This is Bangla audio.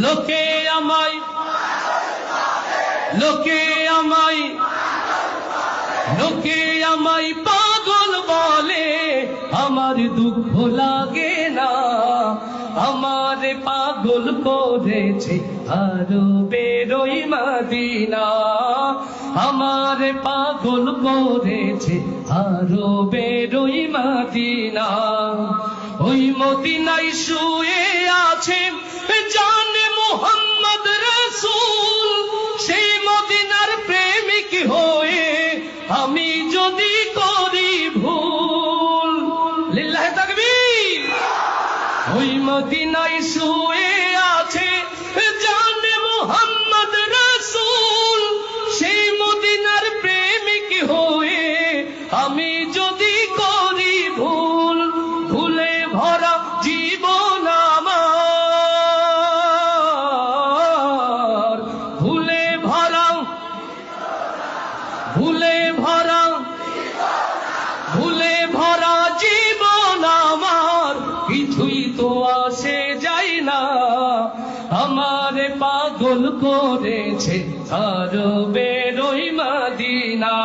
লোকে আমায় লোকে আমায় লোকে আমায় পাগল বলে, আমার দুঃখ লাগে না। আমার পাগল করেছে আরবের ওই মদিনা, আমার পাগল করেছে আরবের ওই মদিনা। ওই মদিনায় শুয়ে আছে জানে মুহাম্মদ রাসূল, সেই মদিনার প্রেমিক হয়ে আমি যদি করি ভুল, লিল্লাহি তাকবীর। ওই মদিনায় শুয়ে আছে জানে মুহাম্মদ রাসূল, সেই মদিনার প্রেমিক হয়ে আমি যদি করি ভুল, ভুলে ভরা জীবন আমার, ভুলে ভরা ভুলে ভরা ভুলে ভরা জীবন আমার, কিছুই তো আসে যায় না। আমার পাগল করেছে আরবের ওই মদিনা।